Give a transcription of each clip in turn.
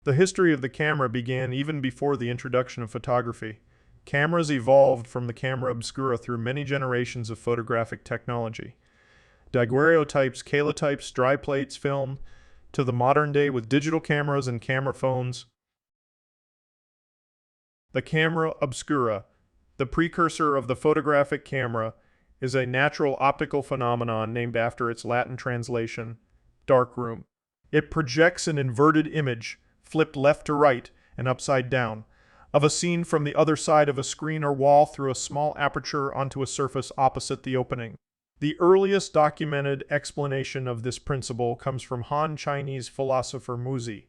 The history of the camera began even before the introduction of photography. Cameras evolved from the camera obscura through many generations of photographic technology. Daguerreotypes, calotypes, dry plates, film, to the modern day with digital cameras and camera phones. The camera obscura, the precursor of the photographic camera, is a natural optical phenomenon named after its Latin translation, dark room. It projects an inverted image, flipped left to right and upside down, of a scene from the other side of a screen or wall through a small aperture onto a surface opposite the opening. The earliest documented explanation of this principle comes from Han Chinese philosopher Muzi,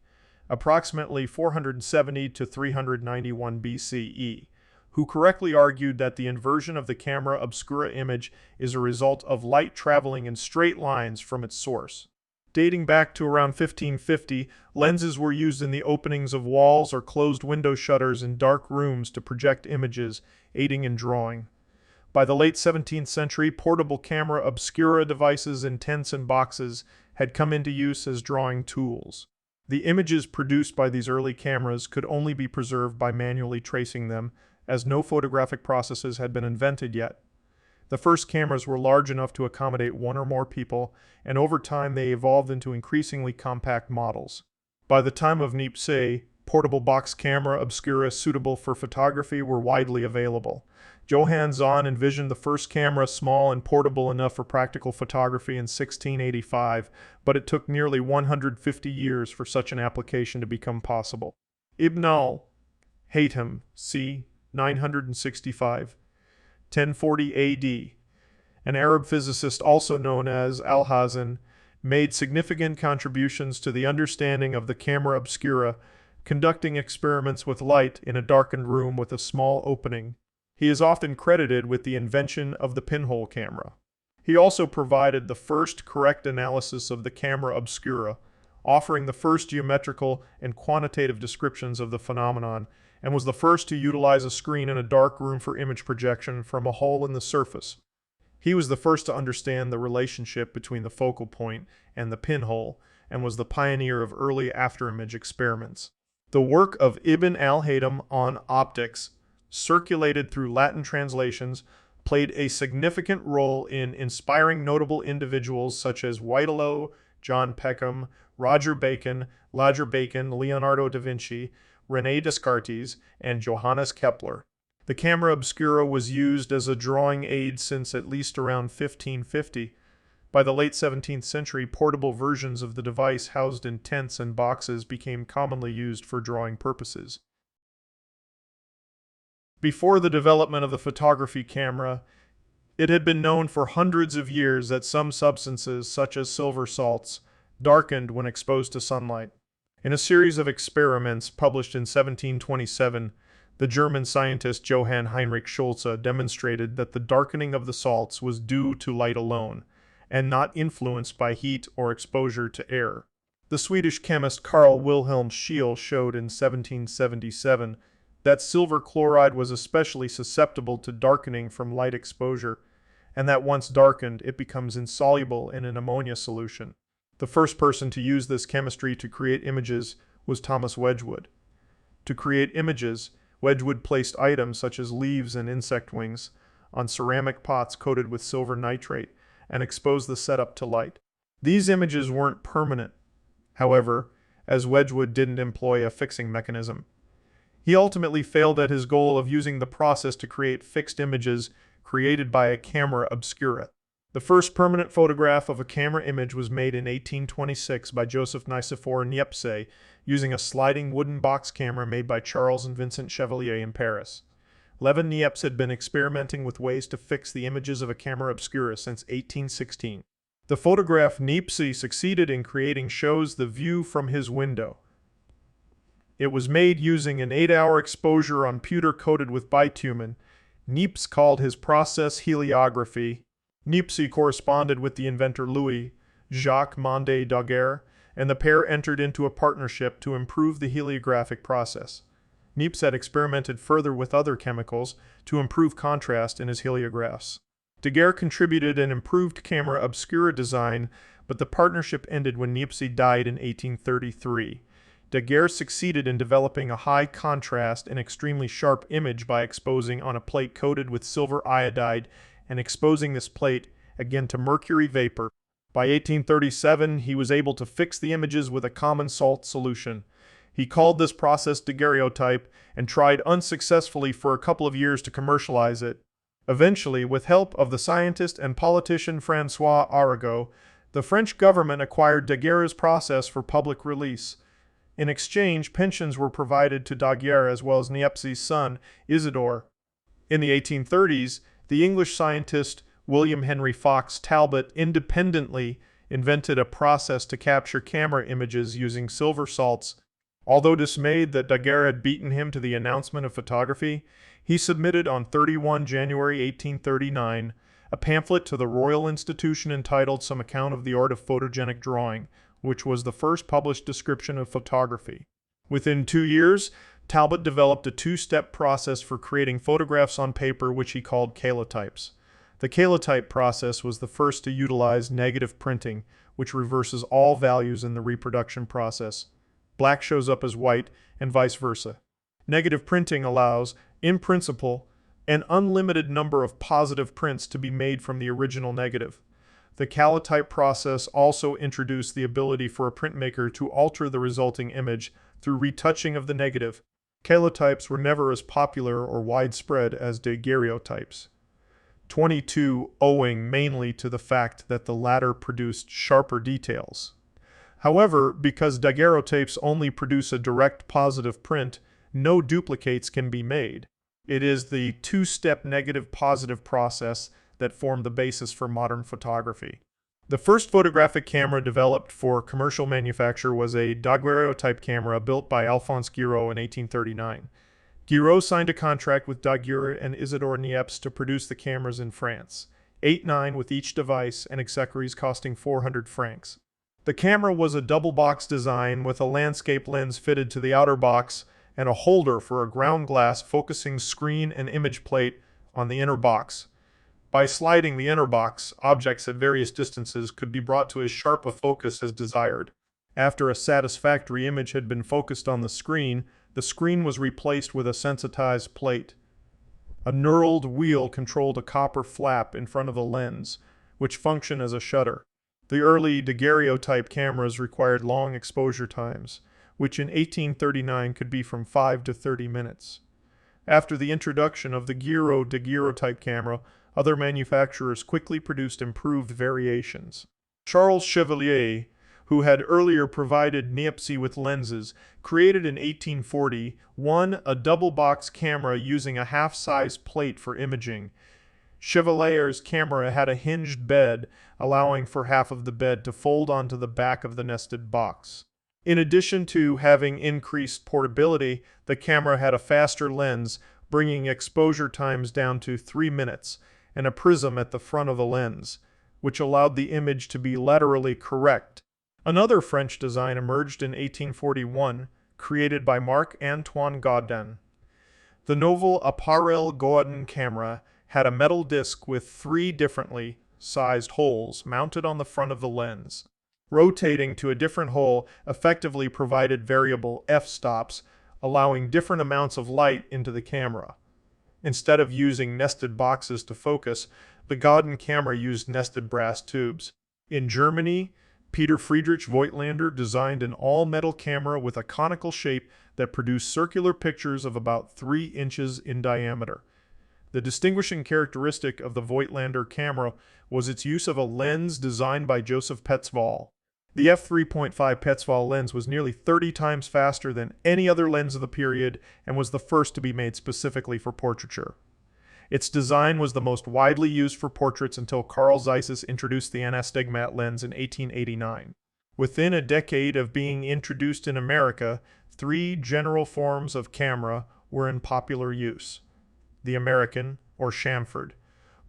approximately 470 to 391 BCE, who correctly argued that the inversion of the camera obscura image is a result of light traveling in straight lines from its source. Dating back to around 1550, lenses were used in the openings of walls or closed window shutters in dark rooms to project images, aiding in drawing. By the late 17th century, portable camera obscura devices in tents and boxes had come into use as drawing tools. The images produced by these early cameras could only be preserved by manually tracing them, as no photographic processes had been invented yet. The first cameras were large enough to accommodate one or more people, and over time they evolved into increasingly compact models. By the time of Niepce, portable box camera obscura suitable for photography were widely available. Johann Zahn envisioned the first camera small and portable enough for practical photography in 1685, but it took nearly 150 years for such an application to become possible. Ibn al-Haytham, c. 965, 1040 AD, an Arab physicist also known as Alhazen, made significant contributions to the understanding of the camera obscura, conducting experiments with light in a darkened room with a small opening. He is often credited with the invention of the pinhole camera. He also provided the first correct analysis of the camera obscura, offering the first geometrical and quantitative descriptions of the phenomenon, and was the first to utilize a screen in a dark room for image projection from a hole in the surface. He was the first to understand the relationship between the focal point and the pinhole, and was the pioneer of early afterimage experiments. The work of Ibn al-Haytham on optics, circulated through Latin translations, played a significant role in inspiring notable individuals such as Whitelaw, John Peckham, Roger Bacon, Leonardo da Vinci, René Descartes, and Johannes Kepler. The camera obscura was used as a drawing aid since at least around 1550. By the late 17th century, portable versions of the device housed in tents and boxes became commonly used for drawing purposes. Before the development of the photography camera, it had been known for hundreds of years that some substances, such as silver salts, darkened when exposed to sunlight. In a series of experiments published in 1727, the German scientist Johann Heinrich Schulze demonstrated that the darkening of the salts was due to light alone, and not influenced by heat or exposure to air. The Swedish chemist Carl Wilhelm Scheele showed in 1777 that silver chloride was especially susceptible to darkening from light exposure, and that once darkened, it becomes insoluble in an ammonia solution. The first person to use this chemistry to create images was Thomas Wedgwood. To create images, Wedgwood placed items such as leaves and insect wings on ceramic pots coated with silver nitrate and exposed the setup to light. These images weren't permanent, however, as Wedgwood didn't employ a fixing mechanism. He ultimately failed at his goal of using the process to create fixed images created by a camera obscura. The first permanent photograph of a camera image was made in 1826 by Joseph Nicephore Niepce using a sliding wooden box camera made by Charles and Vincent Chevalier in Paris. Levin Niepce had been experimenting with ways to fix the images of a camera obscura since 1816. The photograph Niepce succeeded in creating shows the view from his window. It was made using an 8-hour exposure on pewter coated with bitumen. Niepce called his process heliography. Niepce corresponded with the inventor Louis-Jacques Monde Daguerre, and the pair entered into a partnership to improve the heliographic process. Niepce had experimented further with other chemicals to improve contrast in his heliographs. Daguerre contributed an improved camera obscura design, but the partnership ended when Niepce died in 1833. Daguerre succeeded in developing a high contrast and extremely sharp image by exposing on a plate coated with silver iodide and exposing this plate again to mercury vapor. By 1837, he was able to fix the images with a common salt solution. He called this process daguerreotype and tried unsuccessfully for a couple of years to commercialize it. Eventually, with help of the scientist and politician François Arago, the French government acquired Daguerre's process for public release. In exchange, pensions were provided to Daguerre as well as Niepce's son, Isidore. In the 1830s, the English scientist William Henry Fox Talbot independently invented a process to capture camera images using silver salts. Although dismayed that Daguerre had beaten him to the announcement of photography, he submitted on 31 January 1839 a pamphlet to the Royal Institution entitled Some Account of the Art of Photogenic Drawing, which was the first published description of photography. Within 2 years, Talbot developed a two-step process for creating photographs on paper which he called calotypes. The calotype process was the first to utilize negative printing, which reverses all values in the reproduction process. Black shows up as white, and vice versa. Negative printing allows, in principle, an unlimited number of positive prints to be made from the original negative. The calotype process also introduced the ability for a printmaker to alter the resulting image through retouching of the negative. Calotypes were never as popular or widespread as daguerreotypes. 22, owing mainly to the fact that the latter produced sharper details. However, because daguerreotypes only produce a direct positive print, no duplicates can be made. It is the two-step negative-positive process that formed the basis for modern photography. The first photographic camera developed for commercial manufacture was a daguerreotype camera built by Alphonse Giraud in 1839. Giraud signed a contract with Daguerre and Isidore Niepce to produce the cameras in France, 8/9 with each device and accessories costing 400 francs. The camera was a double-box design with a landscape lens fitted to the outer box and a holder for a ground glass focusing screen and image plate on the inner box. By sliding the inner box, objects at various distances could be brought to as sharp a focus as desired. After a satisfactory image had been focused on the screen was replaced with a sensitized plate. A knurled wheel controlled a copper flap in front of the lens, which functioned as a shutter. The early daguerreotype cameras required long exposure times, which in 1839 could be from 5 to 30 minutes. After the introduction of the Giraud daguerreotype camera, other manufacturers quickly produced improved variations. Charles Chevalier, who had earlier provided Niepce with lenses, created in 1841 a double-box camera using a half-size plate for imaging. Chevalier's camera had a hinged bed, allowing for half of the bed to fold onto the back of the nested box. In addition to having increased portability, the camera had a faster lens, bringing exposure times down to 3 minutes, and a prism at the front of the lens, which allowed the image to be laterally correct. Another French design emerged in 1841, created by Marc-Antoine Gaudin. The novel Appareil Gaudin camera had a metal disc with 3 differently sized holes mounted on the front of the lens. Rotating to a different hole effectively provided variable f-stops, allowing different amounts of light into the camera. Instead of using nested boxes to focus, the Gaudin camera used nested brass tubes. In Germany, Peter Friedrich Voigtlander designed an all-metal camera with a conical shape that produced circular pictures of about 3 inches in diameter. The distinguishing characteristic of the Voigtlander camera was its use of a lens designed by Joseph Petzval. The f3.5 Petzval lens was nearly 30 times faster than any other lens of the period and was the first to be made specifically for portraiture. Its design was the most widely used for portraits until Carl Zeiss introduced the anastigmat lens in 1889. Within a decade of being introduced in America, 3 general forms of camera were in popular use: the American, or chamfered,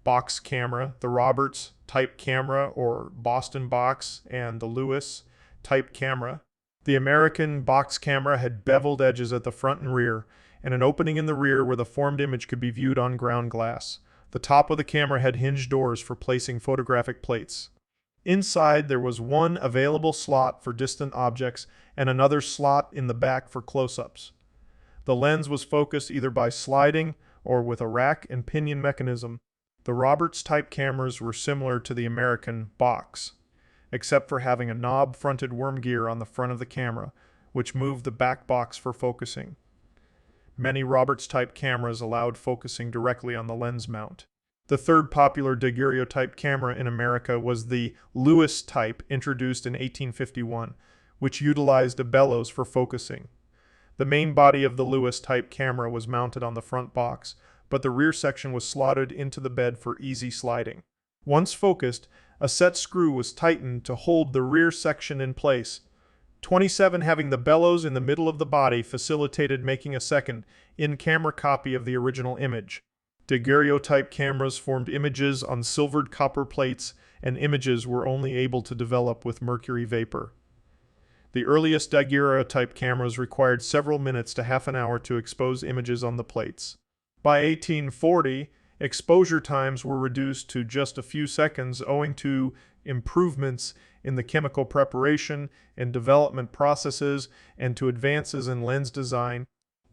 box camera, the Roberts type camera or Boston box, and the Lewis type camera. The American box camera had beveled edges at the front and rear, and an opening in the rear where the formed image could be viewed on ground glass. The top of the camera had hinged doors for placing photographic plates. Inside, there was one available slot for distant objects and another slot in the back for close-ups. The lens was focused either by sliding or with a rack and pinion mechanism. The Roberts-type cameras were similar to the American box, except for having a knob-fronted worm gear on the front of the camera, which moved the back box for focusing. Many Roberts-type cameras allowed focusing directly on the lens mount. The third popular daguerreotype camera in America was the Lewis type, introduced in 1851, which utilized a bellows for focusing. The main body of the Lewis type camera was mounted on the front box, but the rear section was slotted into the bed for easy sliding. Once focused, a set screw was tightened to hold the rear section in place. 27 having the bellows in the middle of the body facilitated making a second, in-camera copy of the original image. Daguerreotype cameras formed images on silvered copper plates, and images were only able to develop with mercury vapor. The earliest daguerreotype cameras required several minutes to half an hour to expose images on the plates. By 1840, exposure times were reduced to just a few seconds owing to improvements in the chemical preparation and development processes and to advances in lens design.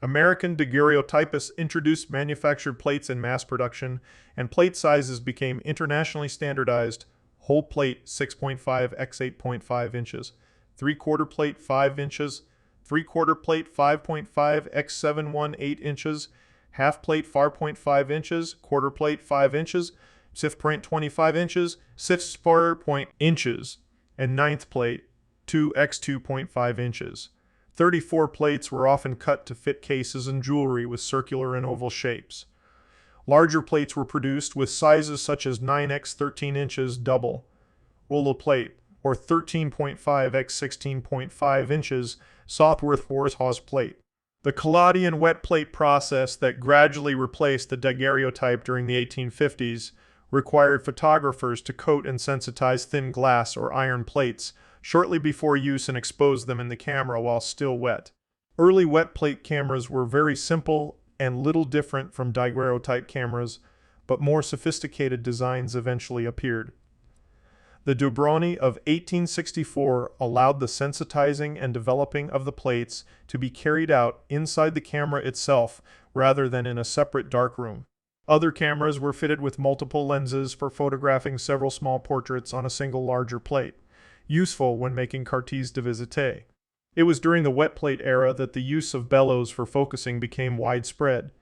American daguerreotypists introduced manufactured plates in mass production, and plate sizes became internationally standardized: whole plate 6.5 x 8.5 inches, three-quarter plate 5 inches, three-quarter plate 5.5 x 718 inches, half plate 4.5 inches, quarter plate 5 inches, fifth plate 25 inches, sixth point inches, and ninth plate 2 x 2.5 inches. 34 plates were often cut to fit cases and jewelry with circular and oval shapes. Larger plates were produced with sizes such as 9 x 13 inches double roller plate or 13.5 x 16.5 inches Southworth Horsehawse plate. The collodion wet plate process that gradually replaced the daguerreotype during the 1850s required photographers to coat and sensitize thin glass or iron plates shortly before use and expose them in the camera while still wet. Early wet plate cameras were very simple and little different from daguerreotype cameras, but more sophisticated designs eventually appeared. The Dobrony of 1864 allowed the sensitizing and developing of the plates to be carried out inside the camera itself rather than in a separate darkroom. Other cameras were fitted with multiple lenses for photographing several small portraits on a single larger plate, useful when making cartes de visite. It was during the wet plate era that the use of bellows for focusing became widespread,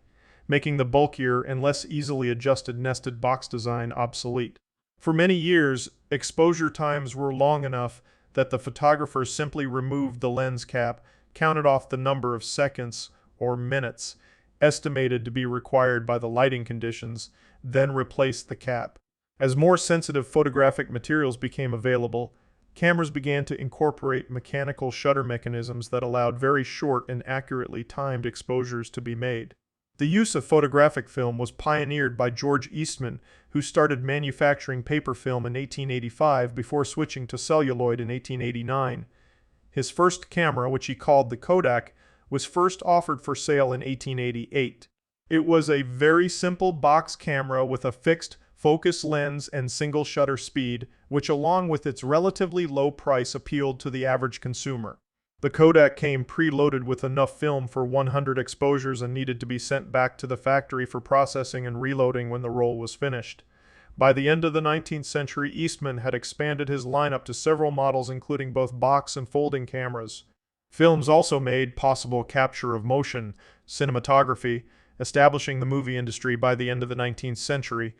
making the bulkier and less easily adjusted nested box design obsolete. For many years, exposure times were long enough that the photographer simply removed the lens cap, counted off the number of seconds or minutes estimated to be required by the lighting conditions, then replaced the cap. As more sensitive photographic materials became available, cameras began to incorporate mechanical shutter mechanisms that allowed very short and accurately timed exposures to be made. The use of photographic film was pioneered by George Eastman, who started manufacturing paper film in 1885 before switching to celluloid in 1889. His first camera, which he called the Kodak, was first offered for sale in 1888. It was a very simple box camera with a fixed focus lens and single shutter speed, which along with its relatively low price appealed to the average consumer. The Kodak came preloaded with enough film for 100 exposures and needed to be sent back to the factory for processing and reloading when the roll was finished. By the end of the 19th century, Eastman had expanded his lineup to several models including both box and folding cameras. Films also made possible capture of motion, cinematography, establishing the movie industry by the end of the 19th century.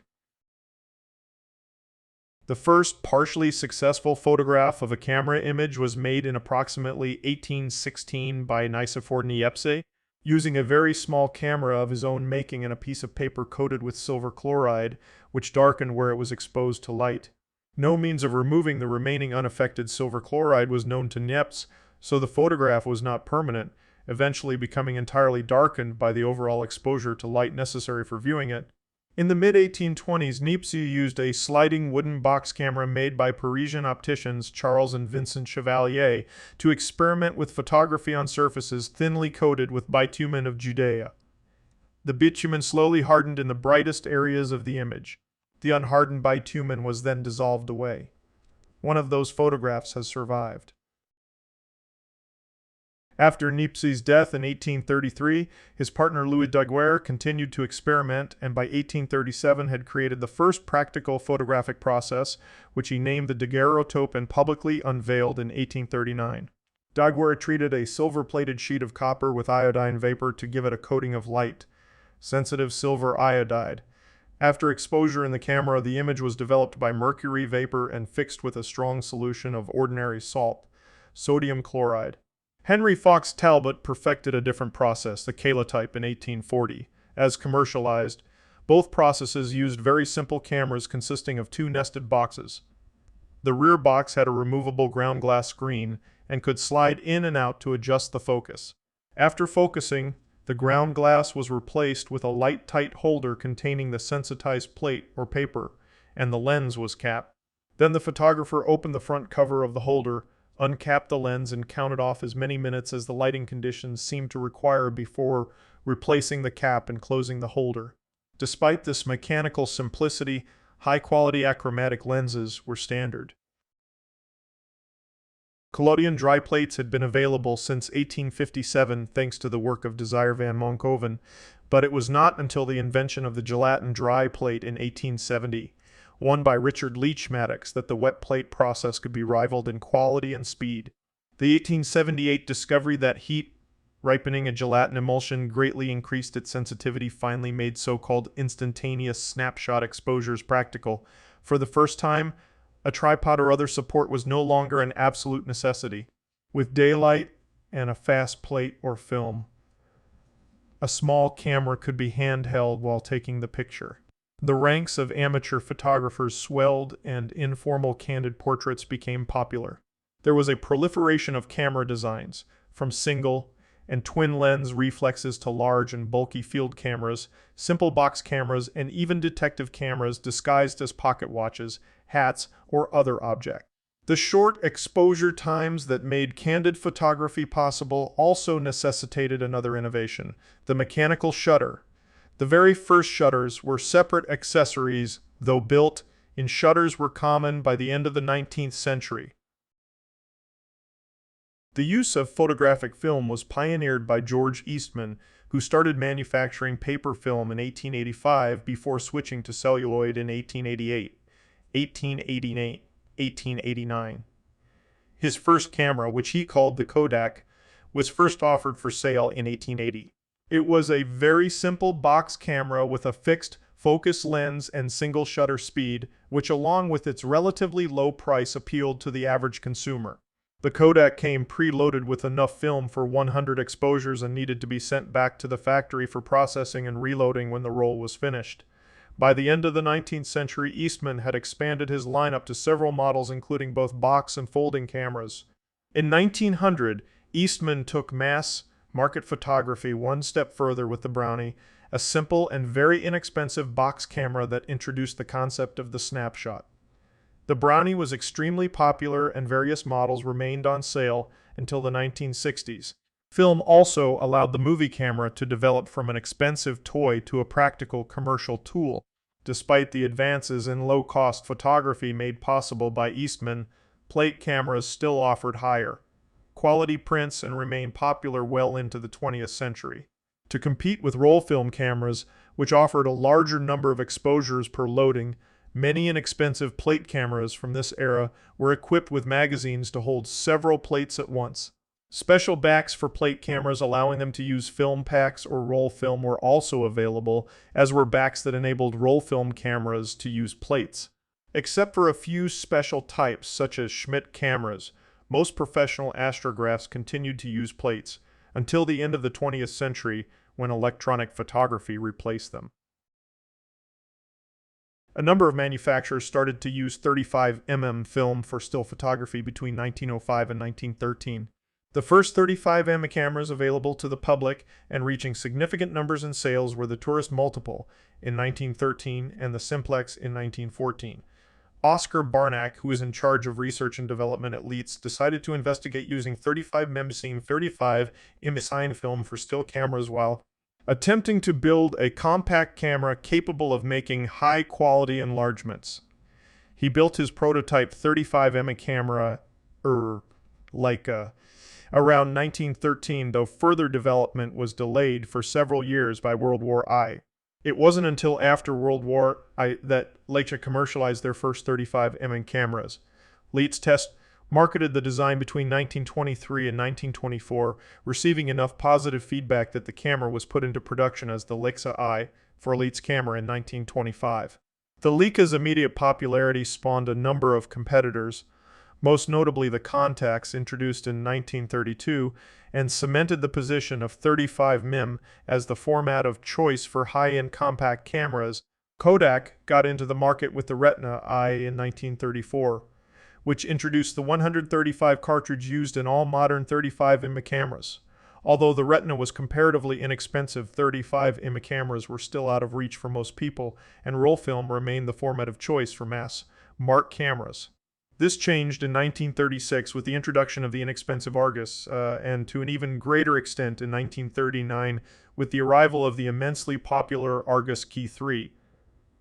The first partially successful photograph of a camera image was made in approximately 1816 by Nicephore Niepce, using a very small camera of his own making and a piece of paper coated with silver chloride, which darkened where it was exposed to light. No means of removing the remaining unaffected silver chloride was known to Niepce, so the photograph was not permanent, eventually becoming entirely darkened by the overall exposure to light necessary for viewing it. In the mid-1820s, Niepce used a sliding wooden box camera made by Parisian opticians Charles and Vincent Chevalier to experiment with photography on surfaces thinly coated with bitumen of Judea. The bitumen slowly hardened in the brightest areas of the image. The unhardened bitumen was then dissolved away. One of those photographs has survived. After Niepce's death in 1833, his partner Louis Daguerre continued to experiment and by 1837 had created the first practical photographic process, which he named the daguerreotype and publicly unveiled in 1839. Daguerre treated a silver-plated sheet of copper with iodine vapor to give it a coating of light, sensitive silver iodide. After exposure in the camera, the image was developed by mercury vapor and fixed with a strong solution of ordinary salt, sodium chloride. Henry Fox Talbot perfected a different process, the calotype, in 1840. As commercialized, both processes used very simple cameras consisting of two nested boxes. The rear box had a removable ground glass screen and could slide in and out to adjust the focus. After focusing, the ground glass was replaced with a light tight holder containing the sensitized plate or paper, and the lens was capped. Then the photographer opened the front cover of the holder, uncapped the lens, and counted off as many minutes as the lighting conditions seemed to require before replacing the cap and closing the holder. Despite this mechanical simplicity, high-quality achromatic lenses were standard. Collodion dry plates had been available since 1857 thanks to the work of Desire van Monthoven, but it was not until the invention of the gelatin dry plate in 1870, one by Richard Leach Maddox, that the wet plate process could be rivaled in quality and speed. The 1878 discovery that heat ripening a gelatin emulsion greatly increased its sensitivity finally made so-called instantaneous snapshot exposures practical. For the first time, a tripod or other support was no longer an absolute necessity. With daylight and a fast plate or film, a small camera could be handheld while taking the picture. The ranks of amateur photographers swelled and informal candid portraits became popular. There was a proliferation of camera designs, from single and twin lens reflexes to large and bulky field cameras, simple box cameras, and even detective cameras disguised as pocket watches, hats, or other objects. The short exposure times that made candid photography possible also necessitated another innovation, the mechanical shutter. The very first shutters were separate accessories, though built-in shutters were common by the end of the 19th century. The use of photographic film was pioneered by George Eastman, who started manufacturing paper film in 1885 before switching to celluloid in 1888, 1888, 1889. His first camera, which he called the Kodak, was first offered for sale in 1880. It was a very simple box camera with a fixed focus lens and single shutter speed, which along with its relatively low price appealed to the average consumer. The Kodak came preloaded with enough film for 100 exposures and needed to be sent back to the factory for processing and reloading when the roll was finished. By the end of the 19th century, Eastman had expanded his lineup to several models including both box and folding cameras. In 1900, Eastman took mass market photography one step further with the Brownie, a simple and very inexpensive box camera that introduced the concept of the snapshot. The Brownie was extremely popular and various models remained on sale until the 1960s. Film also allowed the movie camera to develop from an expensive toy to a practical commercial tool. Despite the advances in low-cost photography made possible by Eastman, plate cameras still offered higher quality prints and remained popular well into the 20th century. To compete with roll film cameras, which offered a larger number of exposures per loading, many inexpensive plate cameras from this era were equipped with magazines to hold several plates at once. Special backs for plate cameras allowing them to use film packs or roll film were also available, as were backs that enabled roll film cameras to use plates. Except for a few special types such as Schmidt cameras, most professional astrographs continued to use plates until the end of the 20th century when electronic photography replaced them. A number of manufacturers started to use 35mm film for still photography between 1905 and 1913. The first 35mm cameras available to the public and reaching significant numbers in sales were the Tourist Multiple in 1913 and the Simplex in 1914. Oscar Barnack, who was in charge of research and development at Leeds, decided to investigate using 35mm film for still cameras while attempting to build a compact camera capable of making high-quality enlargements. He built his prototype 35mm camera, Leica, around 1913, though further development was delayed for several years by World War I. It wasn't until after World War I that Leica commercialized their first 35mm cameras. Leitz marketed the design between 1923 and 1924, receiving enough positive feedback that the camera was put into production as the Leica I for Leitz camera in 1925. The Leica's immediate popularity spawned a number of competitors, most notably the Contax, introduced in 1932, and cemented the position of 35mm as the format of choice for high-end compact cameras. Kodak got into the market with the Retina I in 1934, which introduced the 135 cartridge used in all modern 35mm cameras. Although the Retina was comparatively inexpensive, 35mm cameras were still out of reach for most people, and roll film remained the format of choice for mass-market cameras. This changed in 1936 with the introduction of the inexpensive Argus, and to an even greater extent in 1939 with the arrival of the immensely popular Argus Key III.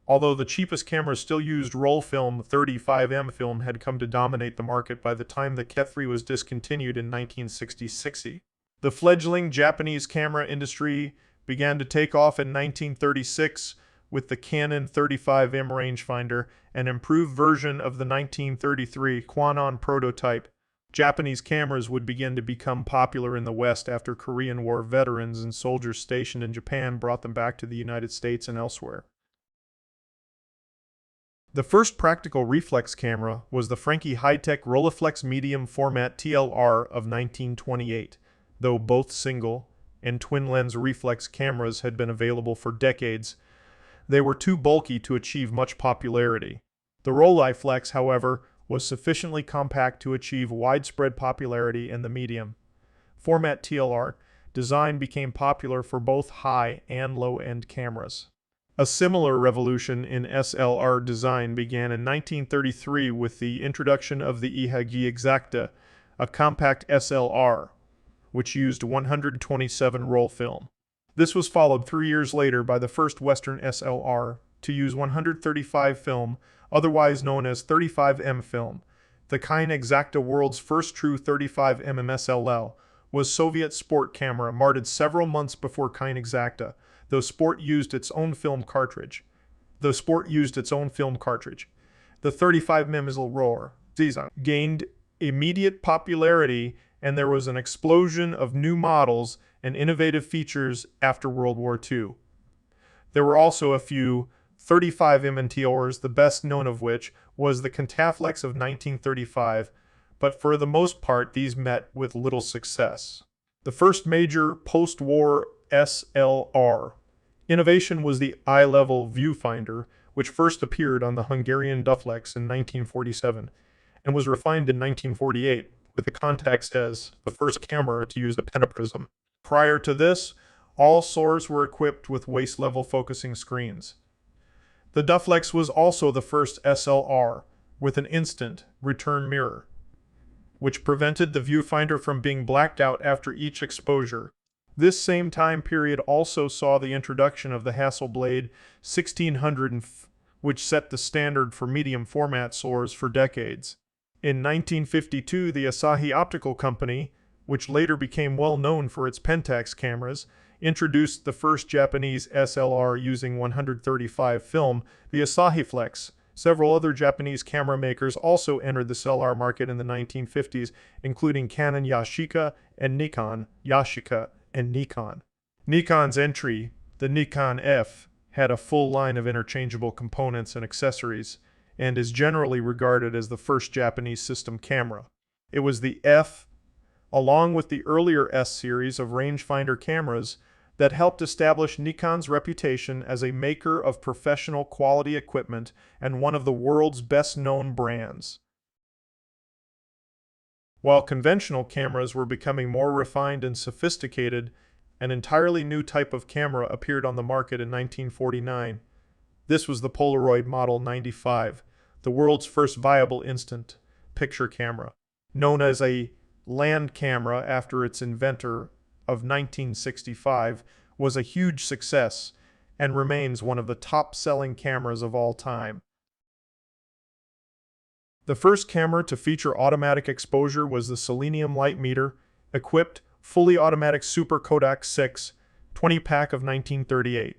Although the cheapest cameras still used roll film, 35mm film had come to dominate the market by the time the Key III was discontinued in 1966. The fledgling Japanese camera industry began to take off in 1936 with the Canon 35mm rangefinder, an improved version of the 1933 Quanon prototype. Japanese cameras would begin to become popular in the West after Korean War veterans and soldiers stationed in Japan brought them back to the United States and elsewhere. The first practical reflex camera was the Franke high-tech Rolleiflex medium format TLR of 1928. Though both single and twin-lens reflex cameras had been available for decades, they were too bulky to achieve much popularity. The Rolleiflex, however, was sufficiently compact to achieve widespread popularity in the medium format TLR design became popular for both high and low-end cameras. A similar revolution in SLR design began in 1933 with the introduction of the Ihagee Exacta, a compact SLR, which used 127 roll film. This was followed 3 years later by the first Western SLR to use 135 film, otherwise known as 35mm film. The Kine Exacta, world's first true 35mm SLL, was Soviet sport camera marketed several months before Kine Exacta, though Sport used its own film cartridge. The 35mm roar gained immediate popularity, and there was an explosion of new models and innovative features after World War II. There were also a few 35mm TLRs, the best known of which was the Contaflex of 1935, but for the most part these met with little success. The first major post-war SLR innovation was the eye-level viewfinder, which first appeared on the Hungarian Duflex in 1947 and was refined in 1948 with the Contax as the first camera to use the pentaprism. Prior to this, all SLRs were equipped with waist-level focusing screens. The Duflex was also the first SLR with an instant return mirror, which prevented the viewfinder from being blacked out after each exposure. This same time period also saw the introduction of the Hasselblad 1600, which set the standard for medium format SLRs for decades. In 1952, the Asahi Optical Company, which later became well known for its Pentax cameras, introduced the first Japanese SLR using 135 film, the Asahi Flex. Several other Japanese camera makers also entered the SLR market in the 1950s, including Canon Yashica and Nikon Yashica and Nikon. Nikon's entry, the Nikon F, had a full line of interchangeable components and accessories, and is generally regarded as the first Japanese system camera. It was the F, along with the earlier S series of rangefinder cameras, that helped establish Nikon's reputation as a maker of professional quality equipment and one of the world's best-known brands. While conventional cameras were becoming more refined and sophisticated, an entirely new type of camera appeared on the market in 1949. This was the Polaroid Model 95, the world's first viable instant picture camera. Known as a land camera after its inventor of 1965, was a huge success and remains one of the top-selling cameras of all time. The first camera to feature automatic exposure was the selenium light meter, equipped fully automatic Super Kodak 6 20-pack of 1938,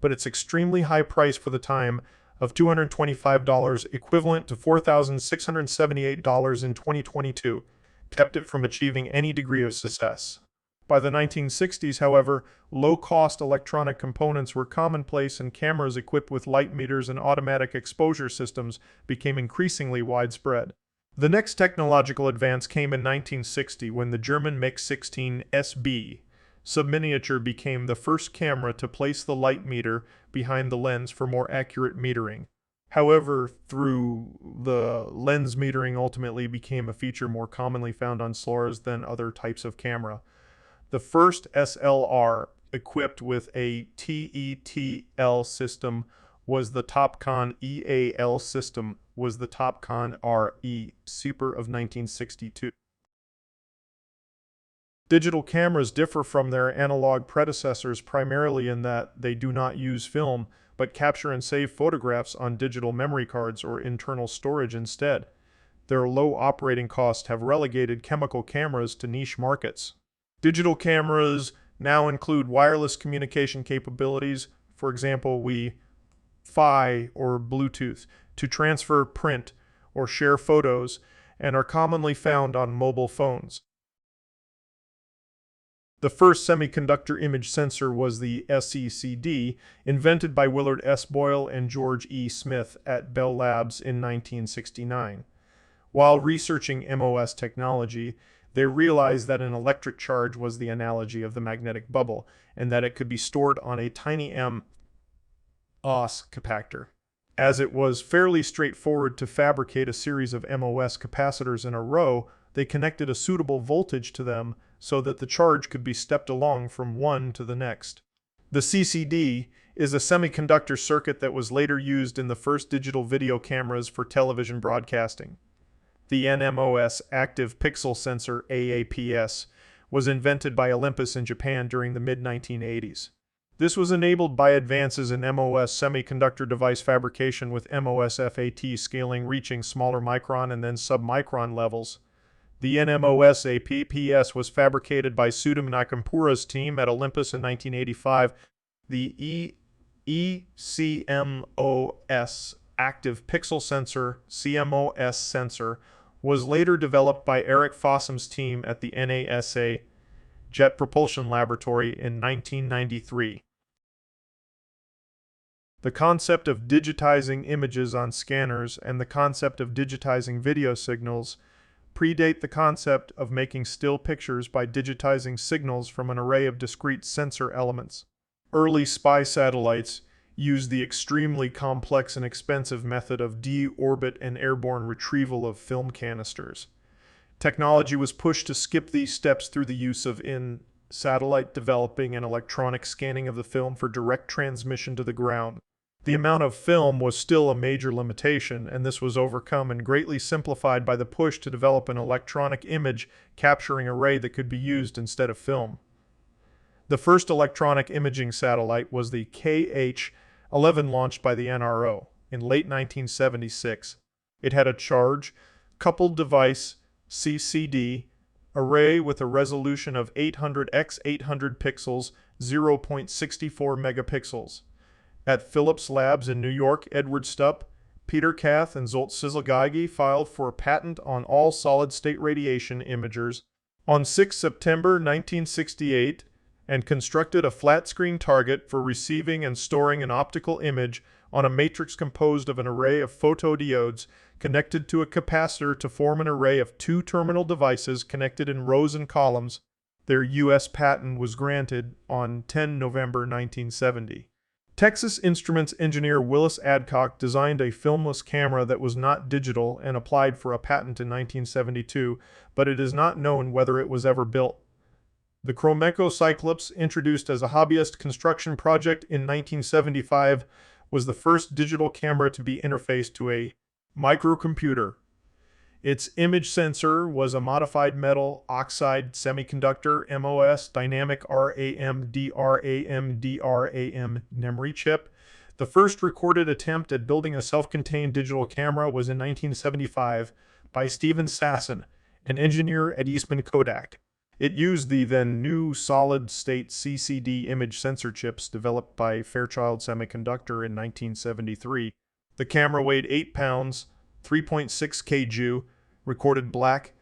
but its extremely high price for the time of $225, equivalent to $4,678 in 2022, kept it from achieving any degree of success. By the 1960s, however, low-cost electronic components were commonplace and cameras equipped with light meters and automatic exposure systems became increasingly widespread. The next technological advance came in 1960 when the German Mix-16 SB subminiature became the first camera to place the light meter behind the lens for more accurate metering. However, through the lens metering ultimately became a feature more commonly found on SLRs than other types of camera. The first SLR equipped with a TETL system was the Topcon EAL system was the Topcon RE Super of 1962. Digital cameras differ from their analog predecessors primarily in that they do not use film, but capture and save photographs on digital memory cards or internal storage instead. Their low operating costs have relegated chemical cameras to niche markets. Digital cameras now include wireless communication capabilities, for example, Wi-Fi or Bluetooth, to transfer, print, or share photos, and are commonly found on mobile phones. The first semiconductor image sensor was the SECD, invented by Willard S. Boyle and George E. Smith at Bell Labs in 1969. While researching MOS technology, they realized that an electric charge was the analogy of the magnetic bubble, and that it could be stored on a tiny MOS capacitor. As it was fairly straightforward to fabricate a series of MOS capacitors in a row, they connected a suitable voltage to them so that the charge could be stepped along from one to the next. The CCD is a semiconductor circuit that was later used in the first digital video cameras for television broadcasting. The NMOS active pixel sensor AAPS was invented by Olympus in Japan during the mid-1980s. This was enabled by advances in MOS semiconductor device fabrication with MOS FAT scaling reaching smaller micron and then submicron levels. The NMOS APPS was fabricated by Sudham Nakamura's team at Olympus in 1985. The ECMOS active pixel sensor CMOS sensor was later developed by Eric Fossum's team at the NASA Jet Propulsion Laboratory in 1993. The concept of digitizing images on scanners and the concept of digitizing video signals predate the concept of making still pictures by digitizing signals from an array of discrete sensor elements. Early spy satellites used the extremely complex and expensive method of de-orbit and airborne retrieval of film canisters. Technology was pushed to skip these steps through the use of in-satellite developing and electronic scanning of the film for direct transmission to the ground. The amount of film was still a major limitation, and this was overcome and greatly simplified by the push to develop an electronic image capturing array that could be used instead of film. The first electronic imaging satellite was the KH-11 launched by the NRO in late 1976. It had a charge, coupled device, CCD, array with a resolution of 800 x 800 pixels, 0.64 megapixels. At Philips Labs in New York, Edward Stupp, Peter Kath, and Zsolt Szilagyi filed for a patent on all solid-state radiation imagers on 6 September 1968 and constructed a flat-screen target for receiving and storing an optical image on a matrix composed of an array of photodiodes connected to a capacitor to form an array of two terminal devices connected in rows and columns. Their U.S. patent was granted on 10 November 1970. Texas Instruments engineer Willis Adcock designed a filmless camera that was not digital and applied for a patent in 1972, but it is not known whether it was ever built. The Chromeco Cyclops, introduced as a hobbyist construction project in 1975, was the first digital camera to be interfaced to a microcomputer. Its image sensor was a modified metal oxide semiconductor MOS dynamic RAM DRAM memory chip The first recorded attempt at building a self-contained digital camera was in 1975 by Stephen Sasson, an engineer at Eastman Kodak. It used the then new solid-state CCD image sensor chips developed by Fairchild Semiconductor in 1973. The camera weighed 8 pounds, 3.6 kg, recorded black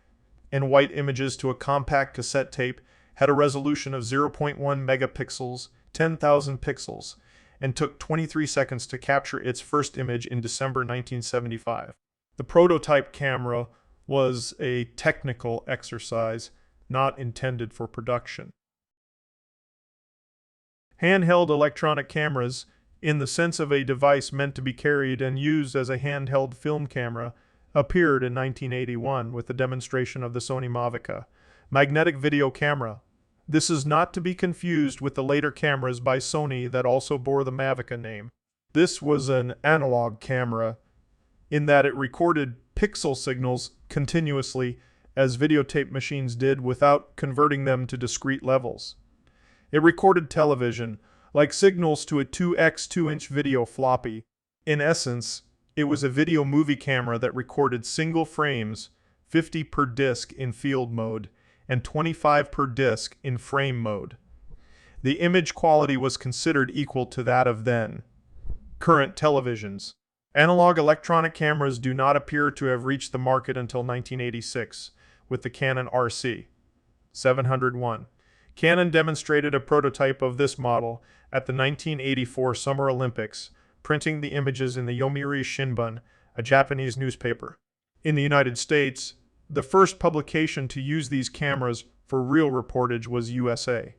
and white images to a compact cassette tape, had a resolution of 0.1 megapixels, 10,000 pixels, and took 23 seconds to capture its first image in December 1975. The prototype camera was a technical exercise, not intended for production. Handheld electronic cameras, in the sense of a device meant to be carried and used as a handheld film camera, appeared in 1981 with the demonstration of the Sony Mavica magnetic video camera. This is not to be confused with the later cameras by Sony that also bore the Mavica name. This was an analog camera in that it recorded pixel signals continuously as videotape machines did without converting them to discrete levels. It recorded television, like signals to a 2x 2-inch video floppy. In essence, it was a video movie camera that recorded single frames, 50 per disc in field mode, and 25 per disc in frame mode. The image quality was considered equal to that of then current televisions. Analog electronic cameras do not appear to have reached the market until 1986, with the Canon RC 701. Canon demonstrated a prototype of this model at the 1984 Summer Olympics, printing the images in the Yomiuri Shinbun, a Japanese newspaper. In the United States, the first publication to use these cameras for real reportage was USA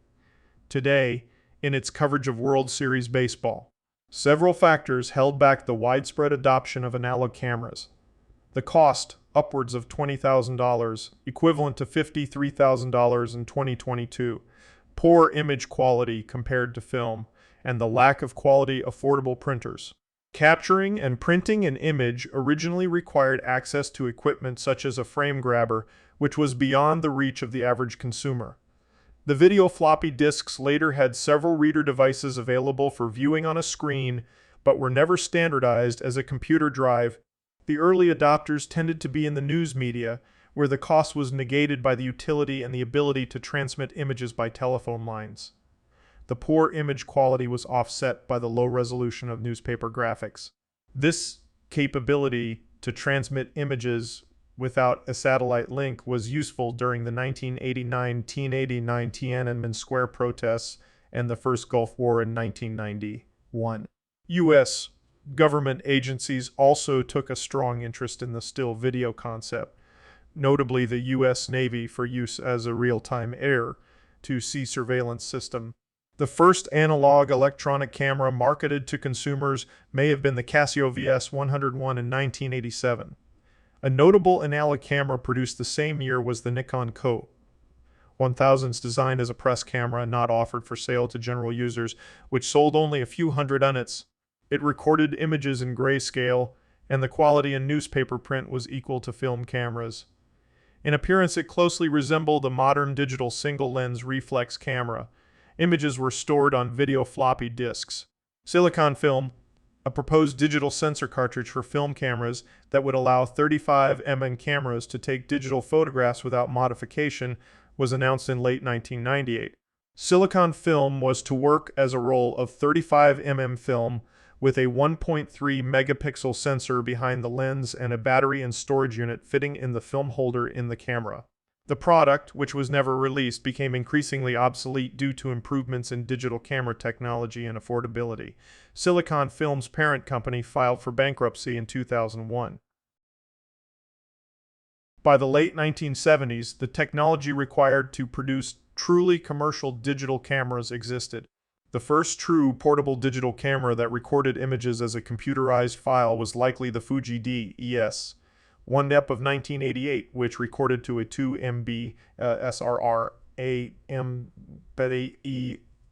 Today, in its coverage of World Series baseball. Several factors held back the widespread adoption of analog cameras. The cost, upwards of $20,000, equivalent to $53,000 in 2022, poor image quality compared to film, and the lack of quality affordable printers. Capturing and printing an image originally required access to equipment such as a frame grabber, which was beyond the reach of the average consumer. The video floppy disks later had several reader devices available for viewing on a screen, but were never standardized as a computer drive. The early adopters tended to be in the news media, where the cost was negated by the utility and the ability to transmit images by telephone lines. The poor image quality was offset by the low resolution of newspaper graphics. This capability to transmit images without a satellite link was useful during the 1989 Tiananmen Square protests and the first Gulf War in 1991. U.S. government agencies also took a strong interest in the still video concept, notably the U.S. Navy for use as a real-time air-to-sea surveillance system. The first analog electronic camera marketed to consumers may have been the Casio VS101 in 1987. A notable analog camera produced the same year was the Nikon Co. 1000s, designed as a press camera, not offered for sale to general users, which sold only a few hundred units. It recorded images in grayscale, and the quality in newspaper print was equal to film cameras. In appearance, it closely resembled a modern digital single-lens reflex camera. Images were stored on video floppy disks. Silicon film, a proposed digital sensor cartridge for film cameras that would allow 35mm cameras to take digital photographs without modification, was announced in late 1998. Silicon film was to work as a roll of 35mm film with a 1.3 megapixel sensor behind the lens and a battery and storage unit fitting in the film holder in the camera. The product, which was never released, became increasingly obsolete due to improvements in digital camera technology and affordability. Silicon Film's parent company filed for bankruptcy in 2001. By the late 1970s, the technology required to produce truly commercial digital cameras existed. The first true portable digital camera that recorded images as a computerized file was likely the Fuji DES 1DEP of 1988, which recorded to a 2 MB SRR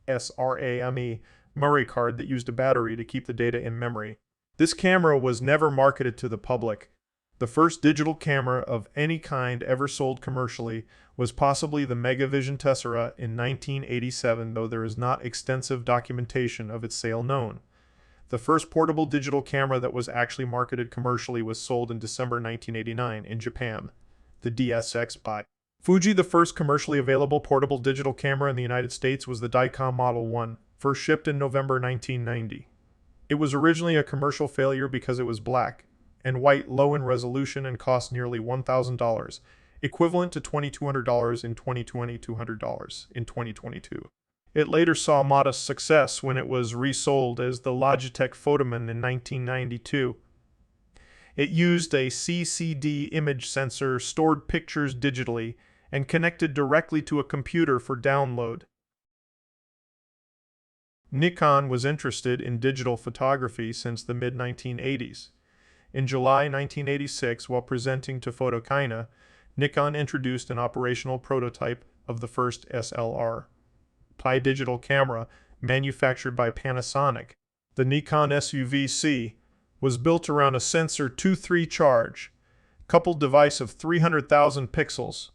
SRAME memory card that used a battery to keep the data in memory. This camera was never marketed to the public. The first digital camera of any kind ever sold commercially was possibly the Megavision Tessera in 1987, though there is not extensive documentation of its sale known. The first portable digital camera that was actually marketed commercially was sold in December 1989 in Japan, the DSX by Fuji. The first commercially available portable digital camera in the United States was the Dicom Model 1, first shipped in November 1990. It was originally a commercial failure because it was black and white, low in resolution, and cost nearly $1,000, equivalent to $2,200 in 2020, $200 in 2022. It later saw modest success when it was resold as the Logitech Photoman in 1992. It used a CCD image sensor, stored pictures digitally, and connected directly to a computer for download. Nikon was interested in digital photography since the mid-1980s. In July 1986, while presenting to Photokina, Nikon introduced an operational prototype of the first SLR digital camera manufactured by Panasonic. The Nikon SUV-C was built around a sensor 2-3 charge, coupled device of 300,000 pixels.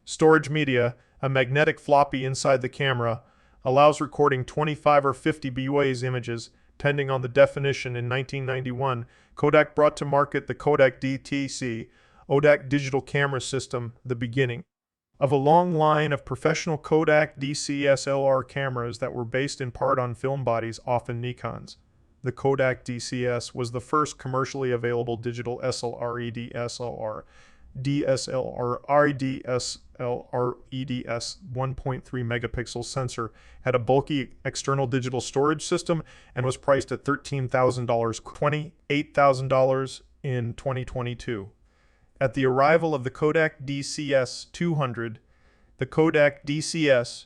Storage media, a magnetic floppy inside the camera, allows recording 25 or 50 BWA's images, depending on the definition. In 1991, Kodak brought to market the Kodak DTC, Kodak Digital Camera System, the beginning of a long line of professional Kodak DSLR cameras that were based in part on film bodies, often Nikon's. The Kodak DCS was the first commercially available digital SLR DSLR 1.3 megapixel sensor, had a bulky external digital storage system, and was priced at $13,000, $28,000 in 2022. At the arrival of the Kodak DCS-200, the Kodak DCS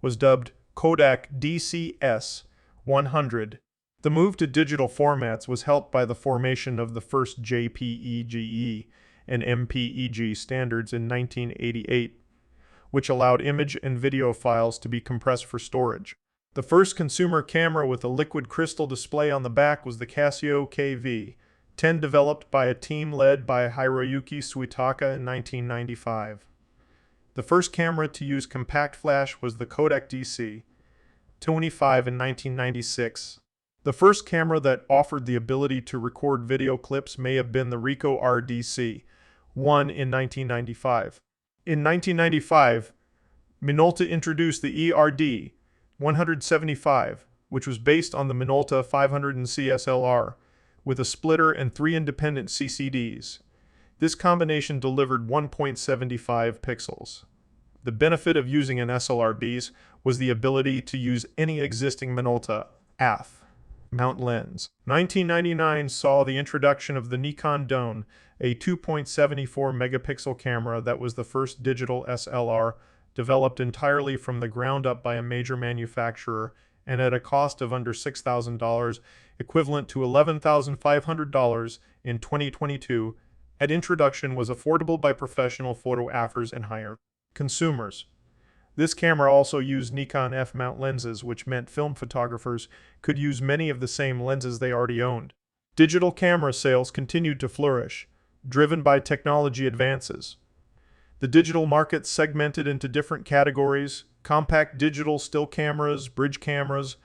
was dubbed Kodak DCS-100. The move to digital formats was helped by the formation of the first JPEG and MPEG standards in 1988, which allowed image and video files to be compressed for storage. The first consumer camera with a liquid crystal display on the back was the Casio KV-10, developed by a team led by Hiroyuki Suetaka in 1995. The first camera to use compact flash was the Kodak DC-25 in 1996. The first camera that offered the ability to record video clips may have been the Ricoh RDC-1 in 1995. In 1995, Minolta introduced the ERD-175, which was based on the Minolta 500 SLR, with a splitter and 3 independent CCDs. This combination delivered 1.75 pixels. The benefit of using an SLRs was the ability to use any existing Minolta AF mount lens. 1999 saw the introduction of the Nikon Done, a 2.74 megapixel camera that was the first digital SLR developed entirely from the ground up by a major manufacturer and at a cost of under $6,000, equivalent to $11,500 in 2022. At introduction was affordable by professional photographers and higher consumers. This camera also used Nikon F-mount lenses, which meant film photographers could use many of the same lenses they already owned. Digital camera sales continued to flourish, driven by technology advances. The digital market segmented into different categories: compact digital still cameras, bridge cameras,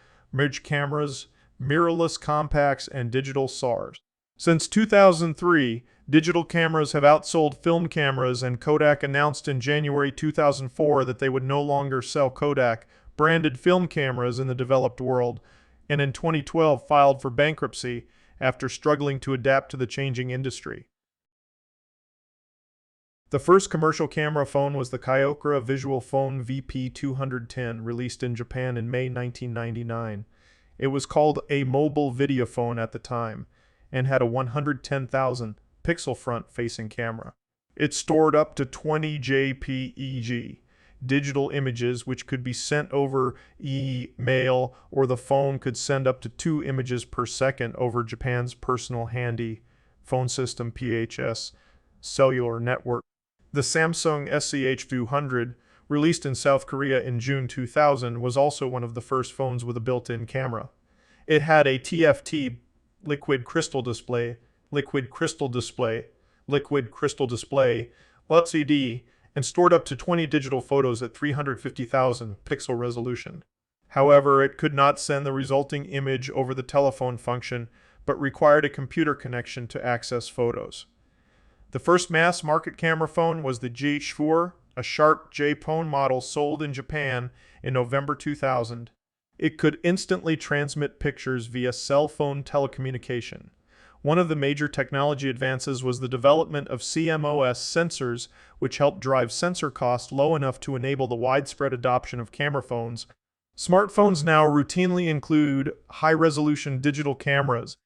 mirrorless compacts, and digital SLRs. Since 2003, digital cameras have outsold film cameras, and Kodak announced in January 2004 that they would no longer sell Kodak-branded film cameras in the developed world, and in 2012 filed for bankruptcy after struggling to adapt to the changing industry. The first commercial camera phone was the Kyocera Visual Phone VP210, released in Japan in May 1999. It was called a mobile videophone at the time, and had a 110,000 pixel front-facing camera. It stored up to 20 JPEG digital images, which could be sent over email, or the phone could send up to 2 images per second over Japan's personal handy phone system PHS cellular network. The Samsung SCH200, released in South Korea in June 2000, was also one of the first phones with a built-in camera. It had a TFT liquid crystal display, LCD, and stored up to 20 digital photos at 350,000 pixel resolution. However, it could not send the resulting image over the telephone function, but required a computer connection to access photos. The first mass-market camera phone was the GH4, a Sharp J-Phone model sold in Japan in November 2000. It could instantly transmit pictures via cell phone telecommunication. One of the major technology advances was the development of CMOS sensors, which helped drive sensor costs low enough to enable the widespread adoption of camera phones. Smartphones now routinely include high-resolution digital cameras,